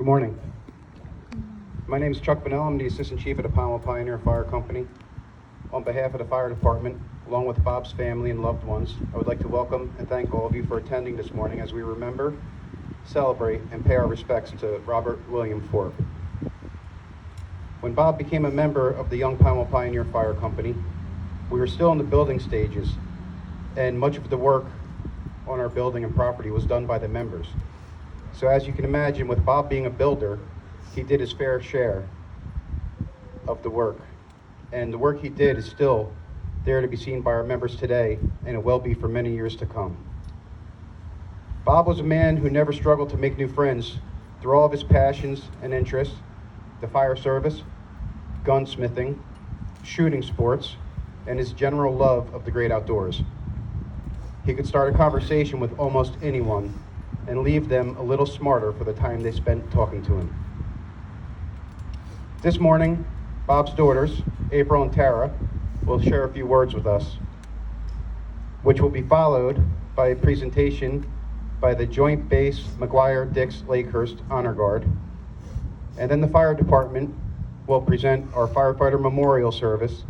Good morning. My name is Chuck Bonnell. I'm the Assistant Chief of the Powell Pioneer Fire Company. On behalf of the fire department, along with Bob's family and loved ones, I would like to welcome and thank all of you for attending this morning as we remember, celebrate, and pay our respects to Robert William Thorpe. When Bob became a member of the Young Powell Pioneer Fire Company, we were still in the building stages, and much of the work on our building and property was done by the members. So as you can imagine, with Bob being a builder, he did his fair share of the work. And the work he did is still there to be seen by our members today, and it will be for many years to come. Bob was a man who never struggled to make new friends through all of his passions and interests: the fire service, gunsmithing, shooting sports, and his general love of the great outdoors. He could start a conversation with almost anyone and leave them a little smarter for the time they spent talking to him. This morning, Bob's daughters, April and Tara, will share a few words with us, which will be followed by a presentation by the Joint Base McGuire-Dix Lakehurst Honor Guard. And then the fire department will present our firefighter memorial service,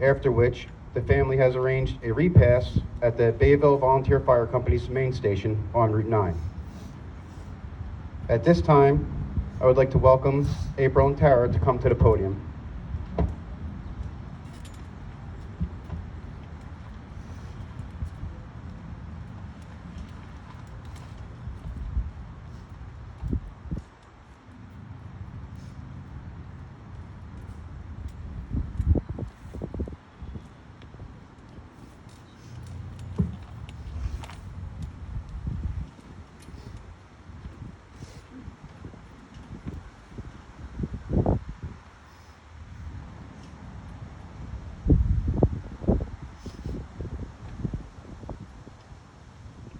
after which the family has arranged a repast at the Bayville Volunteer Fire Company's main station on Route 9. At this time, I would like to welcome April and Tara to come to the podium.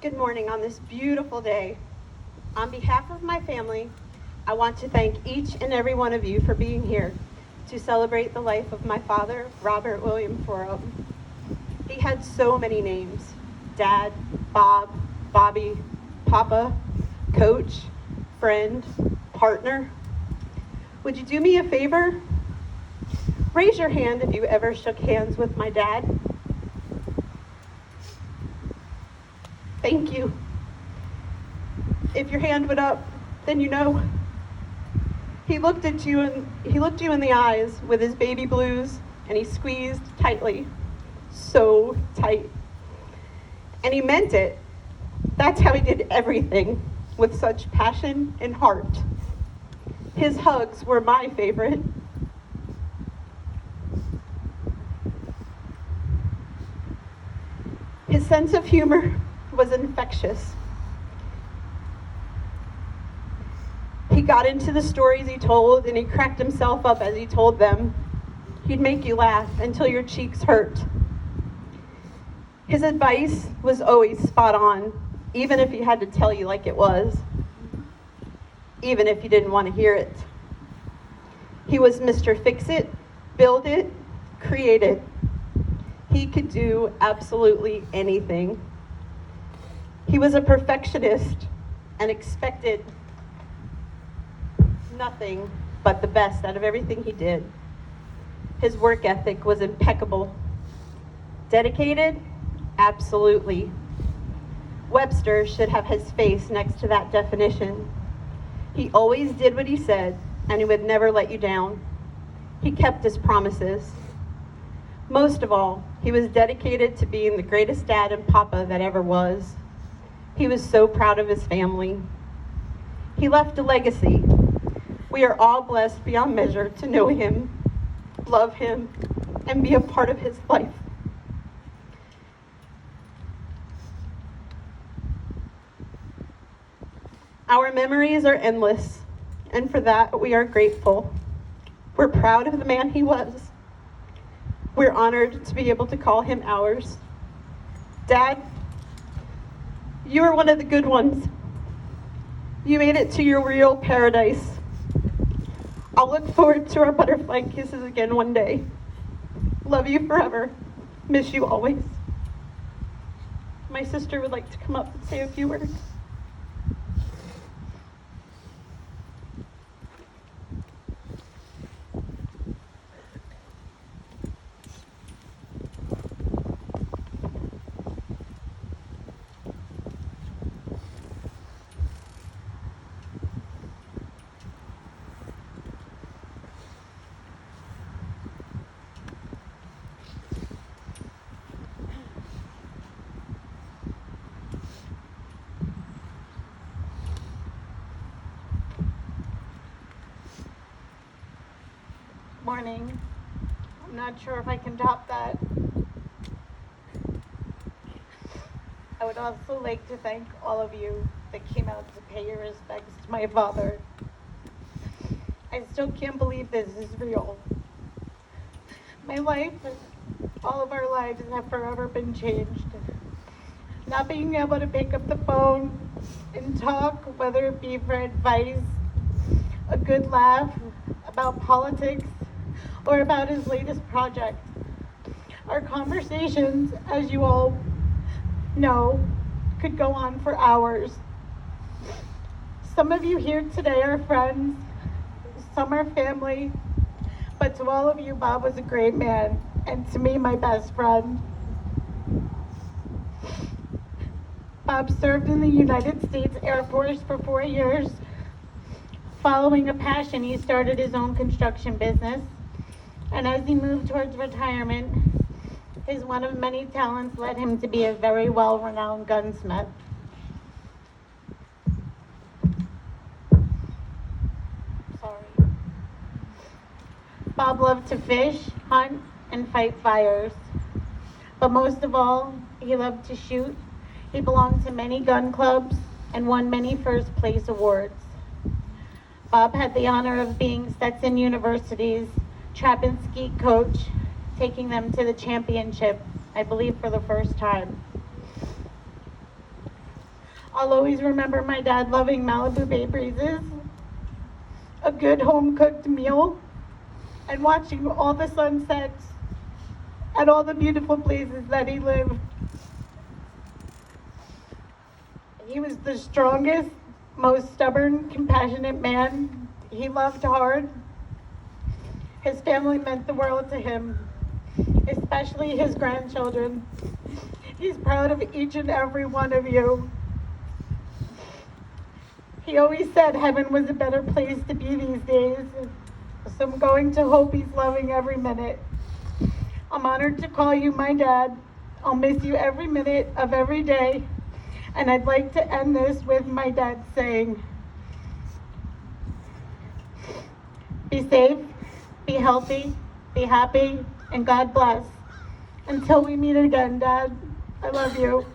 Good morning on this beautiful day. On behalf of my family, I want to thank each and every one of you for being here to celebrate the life of my father, Robert William Thorpe. He had so many names: Dad, Bob, Bobby, Papa, Coach, friend, partner. Would you do me a favor? Raise your hand if you ever shook hands with my dad. Thank you. If your hand went up, then you know. He looked you in the eyes with his baby blues, and he squeezed tightly, so tight. And he meant it. That's how he did everything, with such passion and heart. His hugs were my favorite. His sense of humor was infectious. He got into the stories he told, and he cracked himself up as he told them. He'd make you laugh until your cheeks hurt. His advice was always spot on, even if he had to tell you like it was, even if you didn't want to hear it. He was Mr. Fix It, Build It, Create It. He could do absolutely anything. He was a perfectionist and expected nothing but the best out of everything he did. His work ethic was impeccable. Dedicated? Absolutely. Webster should have his face next to that definition. He always did what he said, and he would never let you down. He kept his promises. Most of all, he was dedicated to being the greatest dad and papa that ever was. He was so proud of his family. He left a legacy. We are all blessed beyond measure to know him, love him, and be a part of his life. Our memories are endless, and for that we are grateful. We're proud of the man he was. We're honored to be able to call him ours. Dad, you are one of the good ones. You made it to your real paradise. I'll look forward to our butterfly kisses again one day. Love you forever. Miss you always. My sister would like to come up and say a few words. morning. I'm not sure if I can top that. I would also like to thank all of you that came out to pay your respects to my father. I still can't believe this is real. My life, all of our lives have forever been changed. Not being able to pick up the phone and talk, whether it be for advice, a good laugh about politics, or about his latest project. Our conversations, as you all know, could go on for hours. Some of you here today are friends, some are family, but to all of you, Bob was a great man, and to me, my best friend. Bob served in the United States Air Force for 4 years. Following a passion, he started his own construction business. And as he moved towards retirement, his one of many talents led him to be a very well-renowned gunsmith. Sorry. Bob loved to fish, hunt, and fight fires. But most of all, he loved to shoot. He belonged to many gun clubs and won many first place awards. Bob had the honor of being Stetson University's trap and skeet coach, taking them to the championship, I believe for the first time. I'll always remember my dad loving Malibu Bay breezes, a good home-cooked meal, and watching all the sunsets and all the beautiful places that he lived. He was the strongest, most stubborn, compassionate man. He loved hard. His family meant the world to him, especially his grandchildren. He's proud of each and every one of you. He always said heaven was a better place to be these days, so I'm going to hope he's loving every minute. I'm honored to call you my dad. I'll miss you every minute of every day. And I'd like to end this with my dad saying, be safe, be healthy, be happy, and God bless. Until we meet again, Dad, I love you.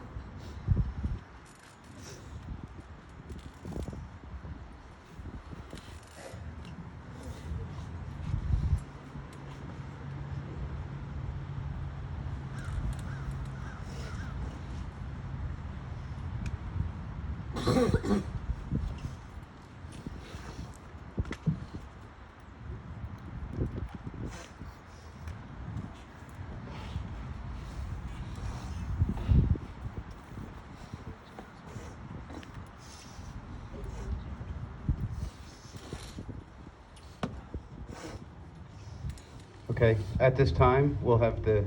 Okay, at this time, we'll have the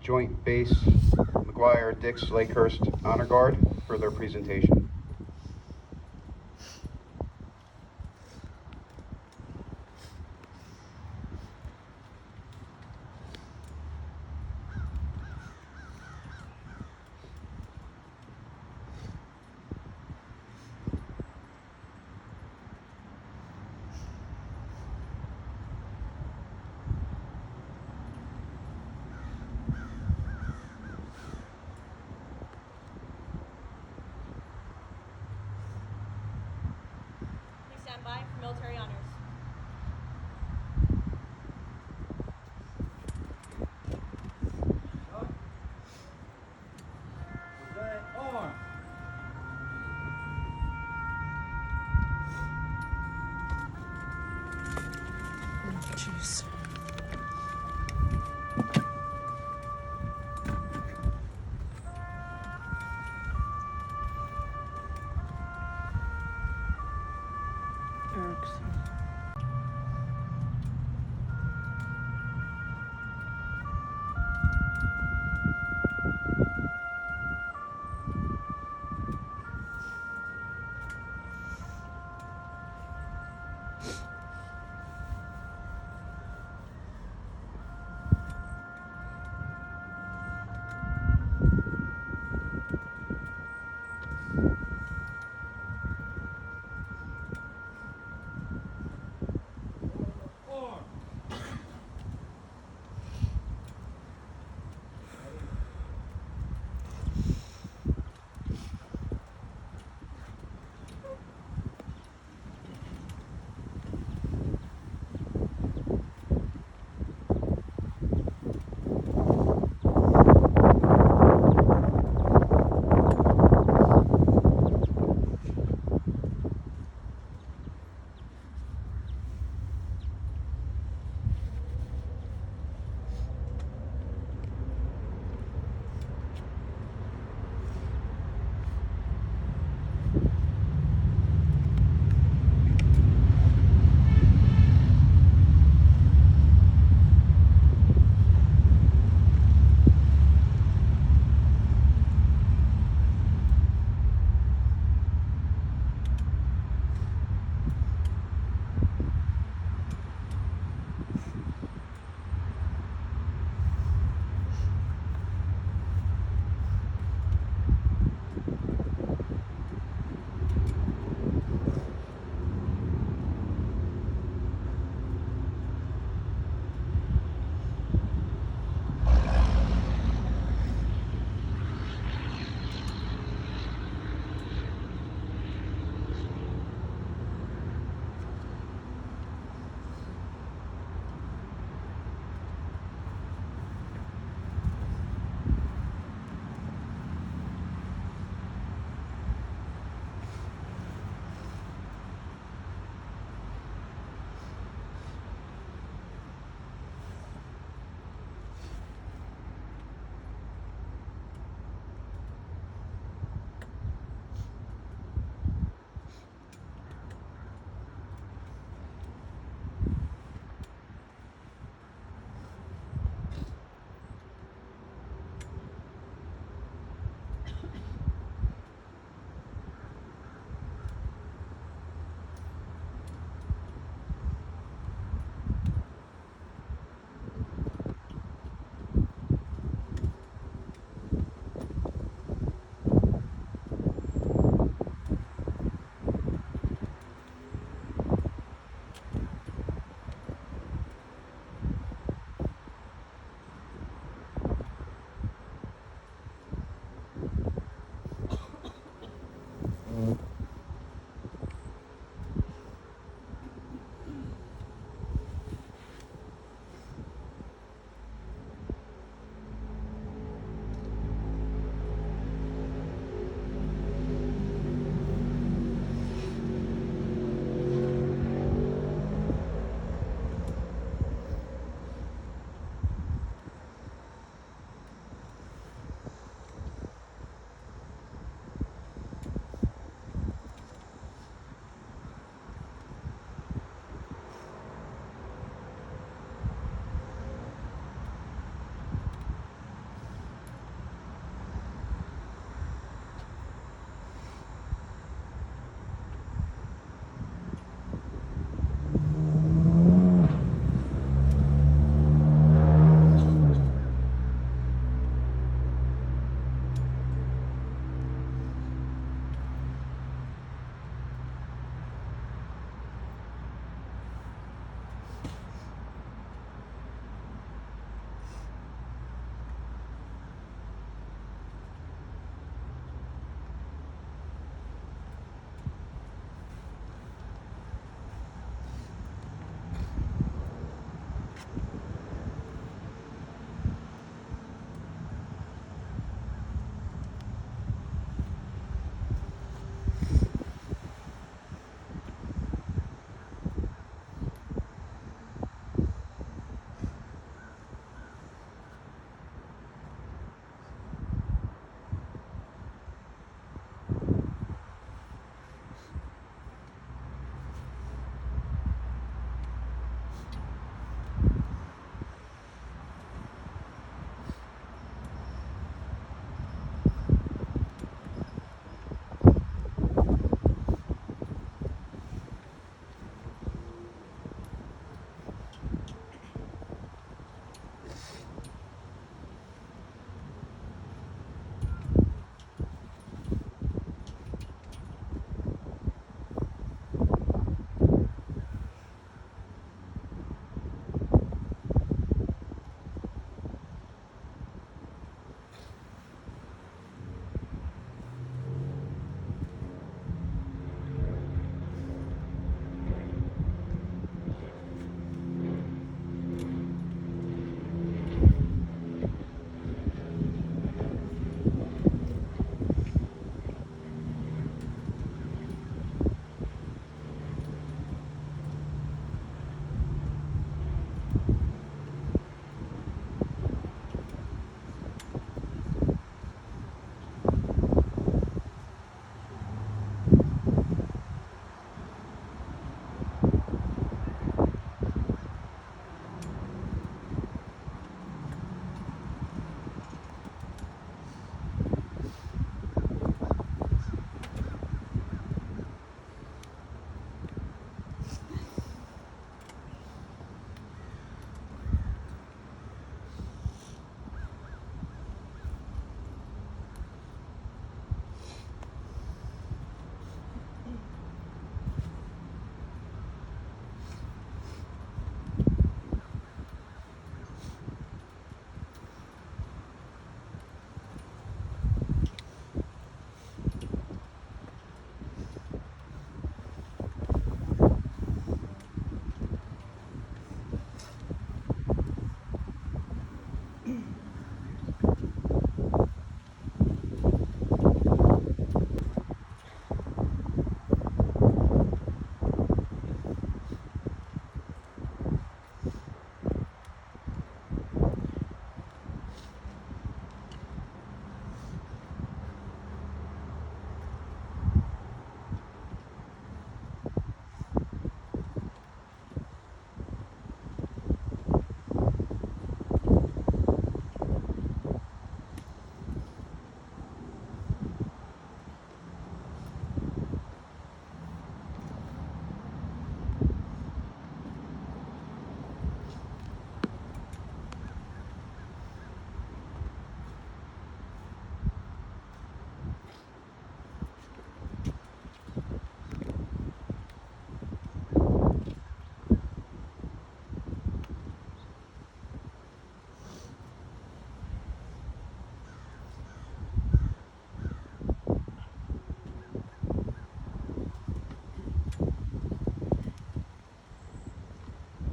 Joint Base McGuire Dix Lakehurst Honor Guard for their presentation. Please stand by for military honors. Jeez. Eric's.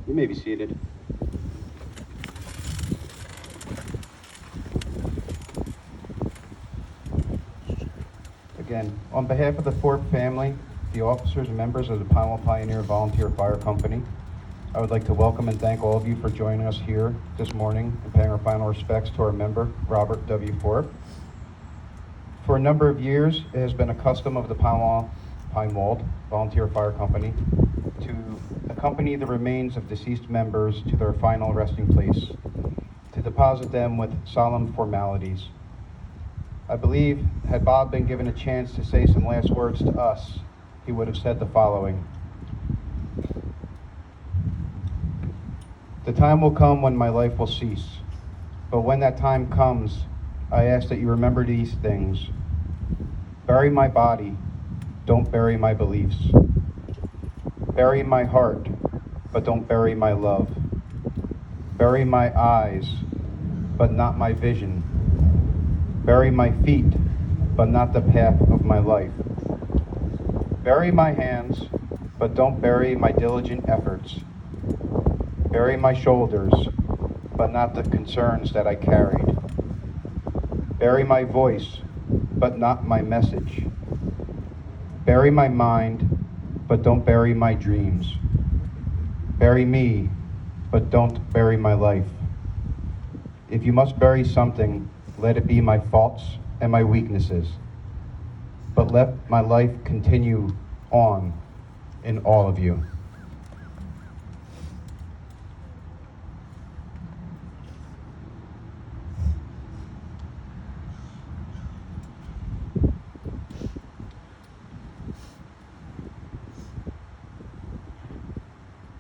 You may be seated. Again, on behalf of the Thorpe family, the officers and members of the Pinewell Pioneer Volunteer Fire Company, I would like to welcome and thank all of you for joining us here this morning and paying our final respects to our member, Robert W. Thorpe. For a number of years, it has been a custom of the Pinewald Volunteer Fire Company to accompany the remains of deceased members to their final resting place, to deposit them with solemn formalities. I believe, had Bob been given a chance to say some last words to us, he would have said the following. The time will come when my life will cease, but when that time comes, I ask that you remember these things. Bury my body, don't bury my beliefs. Bury my heart, but don't bury my love. Bury my eyes, but not my vision. Bury my feet, but not the path of my life. Bury my hands, but don't bury my diligent efforts. Bury my shoulders, but not the concerns that I carried. Bury my voice, but not my message. Bury my mind, but don't bury my dreams. Bury me, but don't bury my life. If you must bury something, let it be my faults and my weaknesses, but let my life continue on in all of you.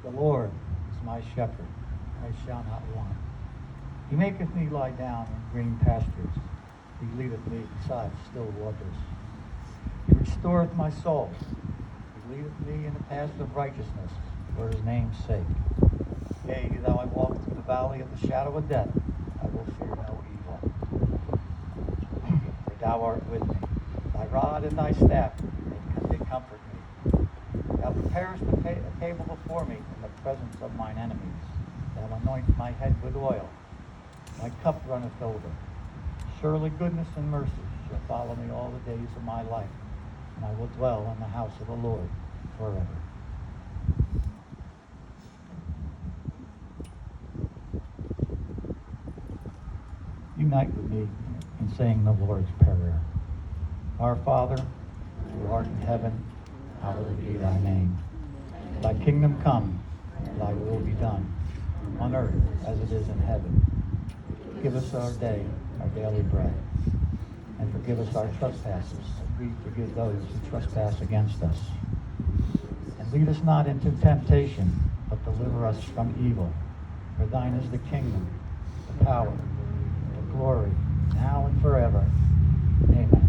The Lord is my shepherd, I shall not want. He maketh me lie down in green pastures. He leadeth me beside still waters. He restoreth my soul. He leadeth me in the paths of righteousness for his name's sake. Yea, though I walk through the valley of the shadow of death, I will fear no evil. For thou art with me. Thy rod and thy staff, they comfort me. Thou preparest a table before me in the presence of mine enemies. Thou anointest my head with oil. My cup runneth over. Surely goodness and mercy shall follow me all the days of my life, and I will dwell in the house of the Lord forever. Unite with me in saying the Lord's Prayer. Our Father, who art in heaven, hallowed be thy name. Thy kingdom come, thy will be done, on earth as it is in heaven. Give us our day our daily bread, and forgive us our trespasses, as we forgive those who trespass against us. And lead us not into temptation, but deliver us from evil. For thine is the kingdom, the power, the glory, now and forever. Amen.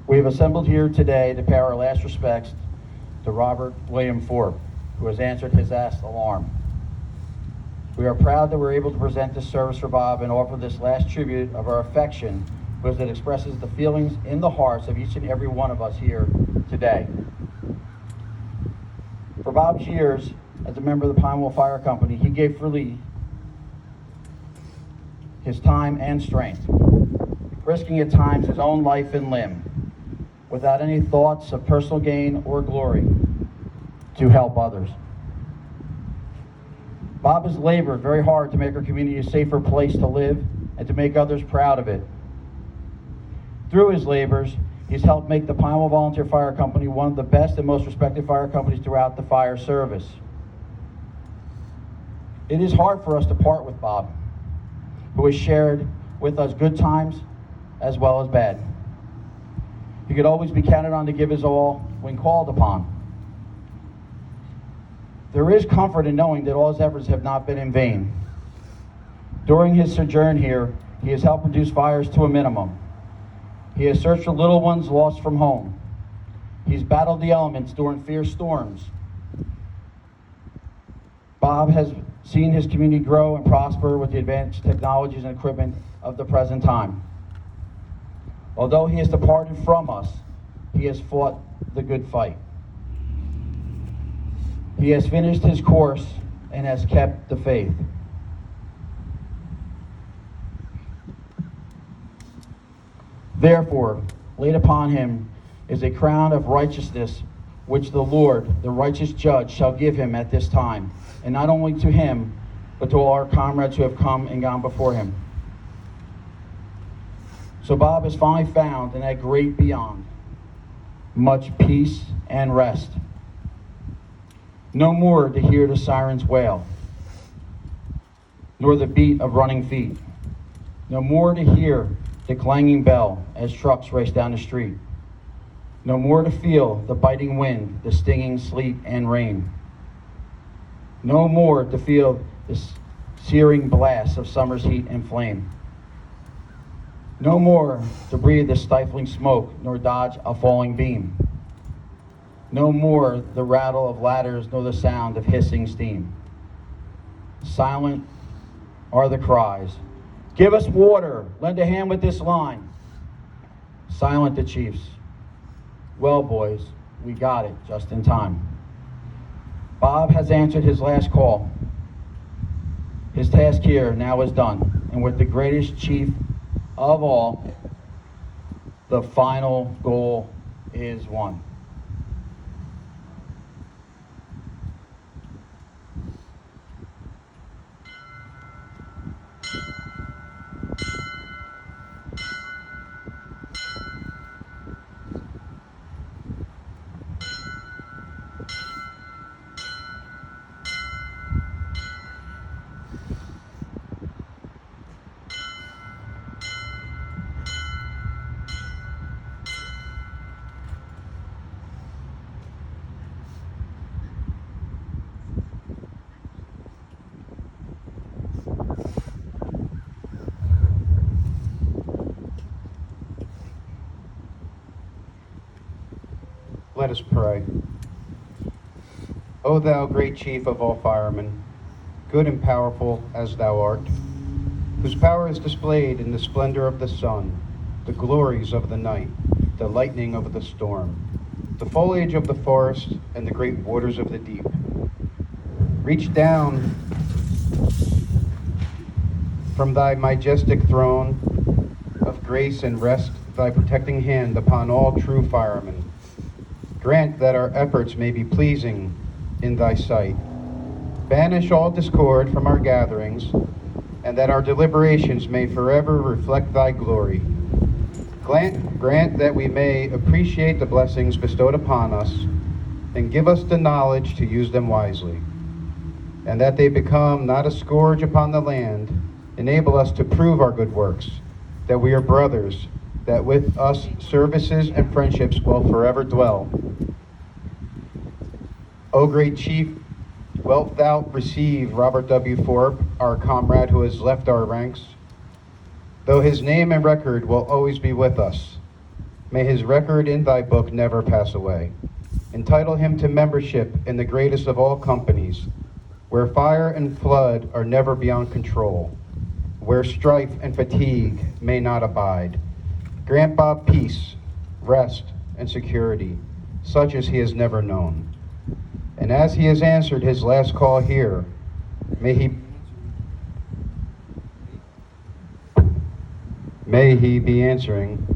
We have assembled here today to pay our last respects to Robert William Thorpe, who has answered his last alarm. We are proud that we're able to present this service for Bob and offer this last tribute of our affection, because it expresses the feelings in the hearts of each and every one of us here today. For Bob's years as a member of the Pinewell Fire Company, he gave freely his time and strength, risking at times his own life and limb, without any thoughts of personal gain or glory, to help others. Bob has labored very hard to make our community a safer place to live and to make others proud of it. Through his labors, he's helped make the Pinewell Volunteer Fire Company one of the best and most respected fire companies throughout the fire service. It is hard for us to part with Bob, who has shared with us good times as well as bad. He could always be counted on to give his all when called upon. There is comfort in knowing that all his efforts have not been in vain. During his sojourn here, he has helped reduce fires to a minimum. He has searched for little ones lost from home, He's battled the elements during fierce storms. Bob has seen his community grow and prosper with the advanced technologies and equipment of the present time. Although he has departed from us, he has fought the good fight. He has finished his course and has kept the faith. Therefore, laid upon him is a crown of righteousness, which the Lord, the righteous judge, shall give him at this time, and not only to him, but to all our comrades who have come and gone before him. So Bob is finally found in that great beyond, much peace and rest. No more to hear the sirens wail, nor the beat of running feet. No more to hear the clanging bell as trucks race down the street. No more to feel the biting wind, the stinging sleet and rain. No more to feel the searing blast of summer's heat and flame. No more to breathe the stifling smoke, nor dodge a falling beam. No more the rattle of ladders, nor the sound of hissing steam. Silent are the cries, "Give us water, lend a hand with this line." Silent the chiefs, "Well, boys, we got it just in time." Bob has answered his last call. His task here now is done, and with the greatest chief of all, the final goal is won. Let us pray. O thou great chief of all firemen, good and powerful as thou art, whose power is displayed in the splendor of the sun, the glories of the night, the lightning of the storm, the foliage of the forest, and the great waters of the deep. Reach down from thy majestic throne of grace and rest thy protecting hand upon all true firemen. Grant that our efforts may be pleasing in thy sight. Banish all discord from our gatherings, and that our deliberations may forever reflect thy glory. Grant that we may appreciate the blessings bestowed upon us, and give us the knowledge to use them wisely. And that they become not a scourge upon the land, enable us to prove our good works, that we are brothers, that with us services and friendships will forever dwell. O great chief, wilt thou receive Robert W. Forbes, our comrade who has left our ranks? Though his name and record will always be with us, may his record in thy book never pass away. Entitle him to membership in the greatest of all companies, where fire and flood are never beyond control, where strife and fatigue may not abide. Grant Bob peace, rest, and security, such as he has never known. And as he has answered his last call here, may he be answering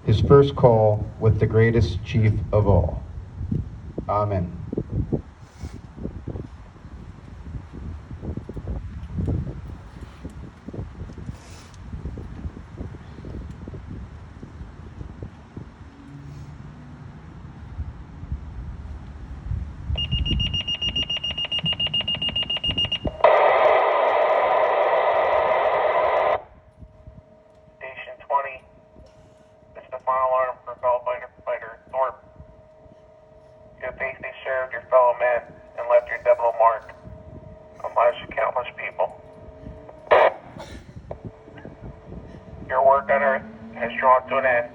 his first call with the greatest chief of all. Amen. Station 20, this is the final alarm for fellow fighter Thorpe. You have faithfully served your fellow men and left your indelible mark on lives of countless people. Your work on earth has drawn to an end,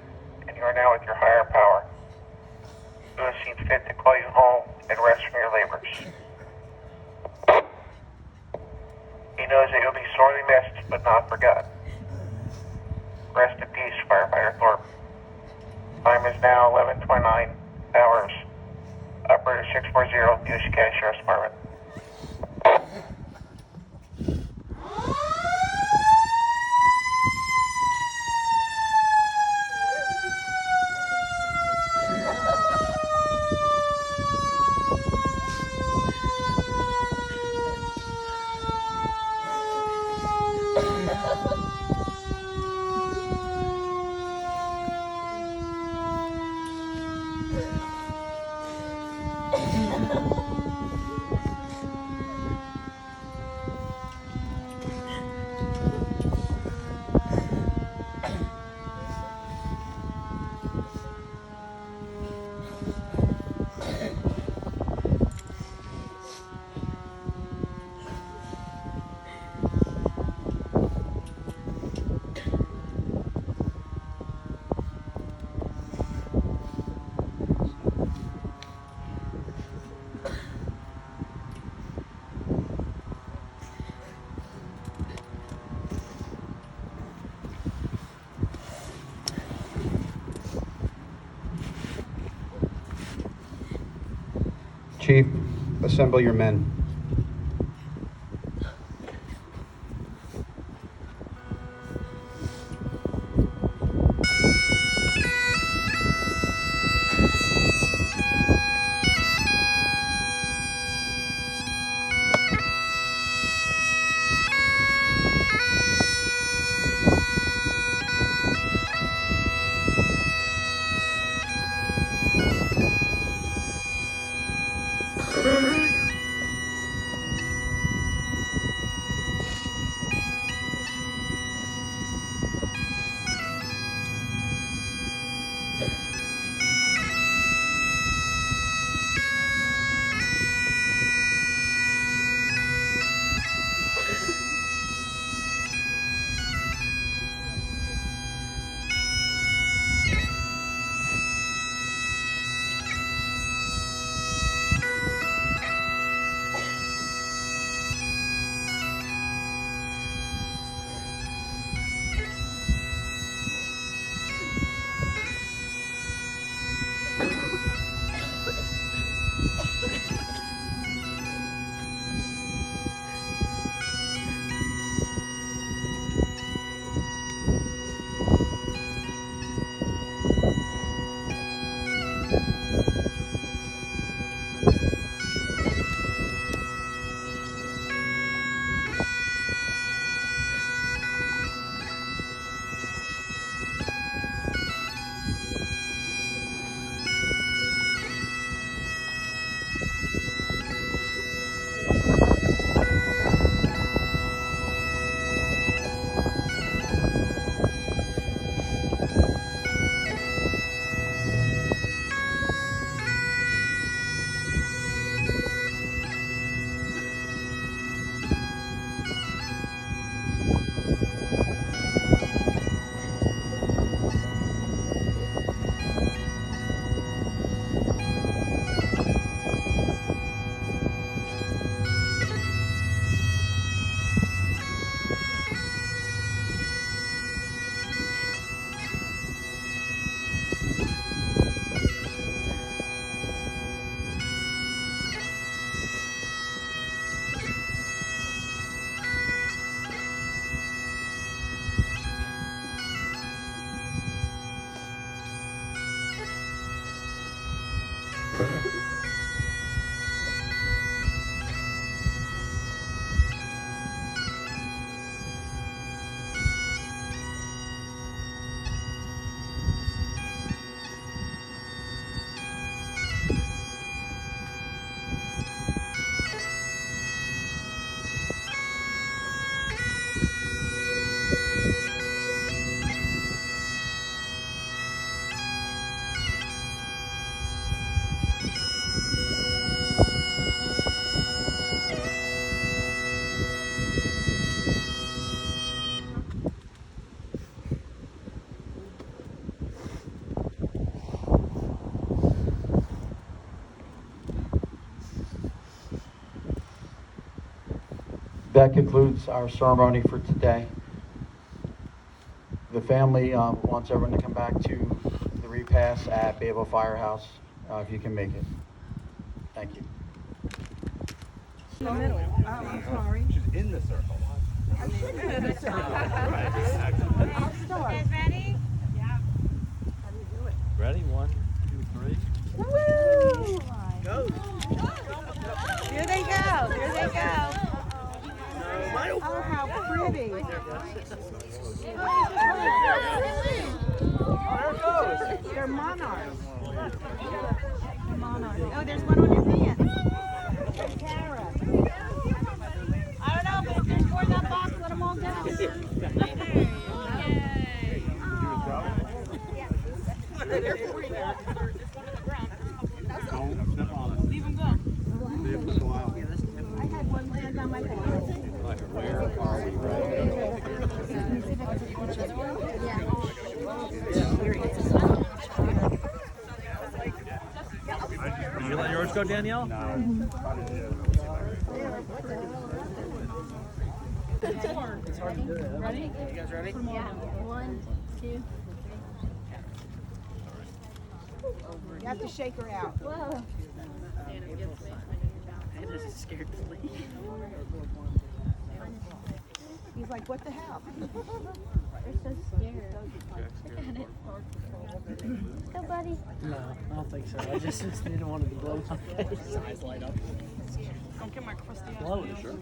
and you are now with your higher power. who has seen fit to call you home and rest from your labors. He knows that you'll be sorely missed but not forgotten. Rest in peace, Firefighter Thorpe. Time is now 11:29 hours. Operator 640, the Ocean County Sheriff's Department. Chief, assemble your men. That concludes our ceremony for today. The family wants everyone to come back to the repast at Bayville Firehouse if you can make it. Thank you. Ready? 1, 2, 3. Here they go, here they go. Oh, how pretty. They're monarchs. Monarchs. Oh, there's one on your pants. Tara. I don't know, but if there's more in that box, let them all go. I had one land on my back. Did you let yours go, Danielle? No. Ready? You guys ready? Yeah. 1, 2, 3. You have to shake her out. Whoa. He's like, what the hell? They're so scared. Look at it. Let's go, buddy. No, I don't think so. I just didn't want to blow my face. Eyes light up. Don't get my crusty Blow it, sure.